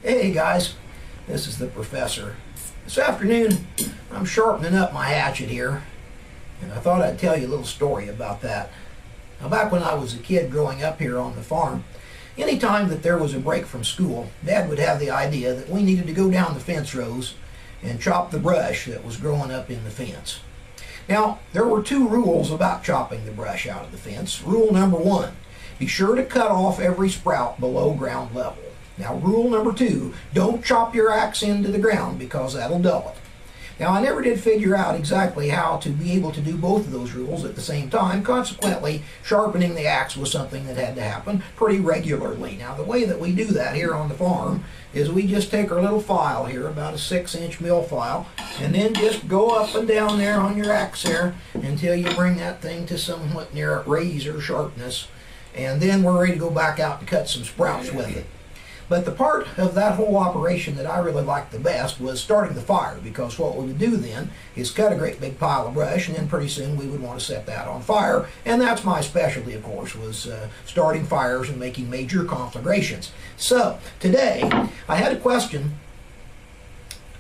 Hey guys, this is the professor. This afternoon I'm sharpening up my hatchet here, and I thought I'd tell you a little story about that. Now, back when I was a kid growing up here on the farm, anytime that there was a break from school, Dad would have the idea that we needed to go down the fence rows and chop the brush that was growing up in the fence. Now, there were two rules about chopping the brush out of the fence. Rule number one, be sure to cut off every sprout below ground level. Now, rule number two, don't chop your axe into the ground because that'll dull it. Now, I never did figure out exactly how to be able to do both of those rules at the same time. Consequently, sharpening the axe was something that had to happen pretty regularly. Now, the way that we do that here on the farm is we just take our little file here, about a 6-inch mill file, and then just go up and down there on your axe there until you bring that thing to somewhat near razor sharpness, and then we're ready to go back out and cut some sprouts with it. But the part of that whole operation that I really liked the best was starting the fire, because what we would do then is cut a great big pile of brush, and then pretty soon we would want to set that on fire. And that's my specialty, of course, was starting fires and making major conflagrations. So today I had a question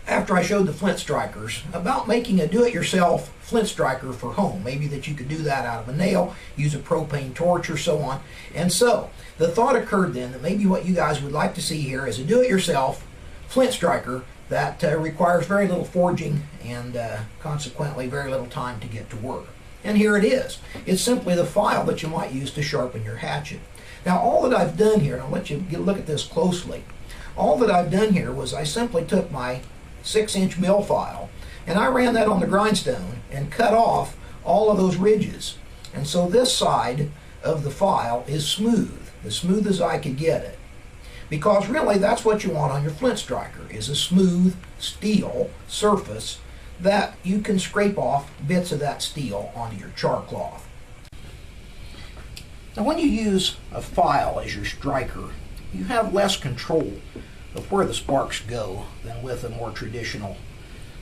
after I showed the flint strikers about making a do-it-yourself flint striker for home. Maybe that you could do that out of a nail, use a propane torch or so on. And so the thought occurred then that maybe what you guys would like to see here is a do-it-yourself flint striker that requires very little forging and consequently very little time to get to work. And here it is. It's simply the file that you might use to sharpen your hatchet. Now, all that I've done here, and I'll let you look at this closely, all that I've done here was I simply took my 6-inch mill file and I ran that on the grindstone and cut off all of those ridges. And so this side of the file is smooth, as smooth as I could get it. Because really that's what you want on your flint striker, is a smooth steel surface that you can scrape off bits of that steel onto your char cloth. Now, when you use a file as your striker, you have less control of where the sparks go than with a more traditional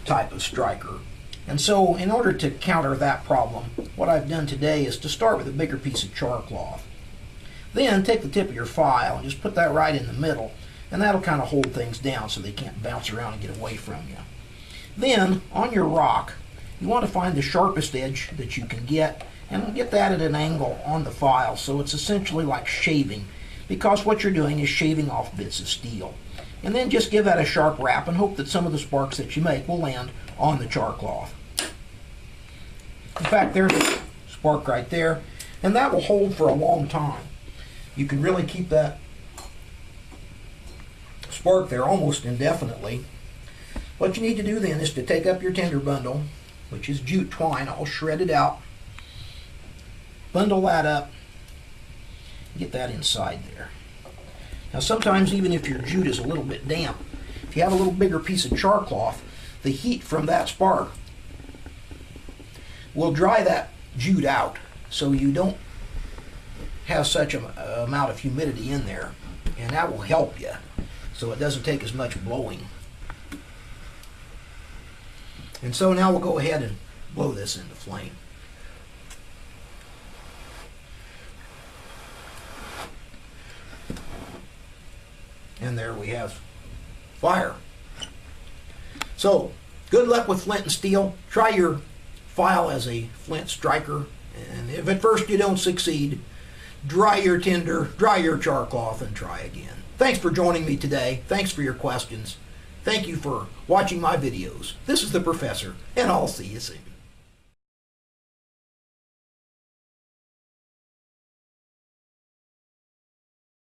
type of striker. And so in order to counter that problem, what I've done today is to start with a bigger piece of char cloth. Then take the tip of your file and just put that right in the middle, and that'll kind of hold things down so they can't bounce around and get away from you. Then on your rock, you want to find the sharpest edge that you can get and get that at an angle on the file, so it's essentially like shaving, because what you're doing is shaving off bits of steel. And then just give that a sharp rap and hope that some of the sparks that you make will land on the char cloth. In fact, there's a spark right there, and that will hold for a long time. You can really keep that spark there almost indefinitely. What you need to do then is to take up your tinder bundle, which is jute twine all shredded out, bundle that up, get that inside there. Now, sometimes even if your jute is a little bit damp, if you have a little bigger piece of char cloth, the heat from that spark will dry that jute out, so you don't have such an amount of humidity in there, and that will help you so it doesn't take as much blowing. And so now we'll go ahead and blow this into flame. And there we have fire. So, good luck with flint and steel. Try your file as a flint striker, and if at first you don't succeed, dry your tinder, dry your char cloth, and try again. Thanks for joining me today. Thanks for your questions. Thank you for watching my videos. This is the professor, and I'll see you soon.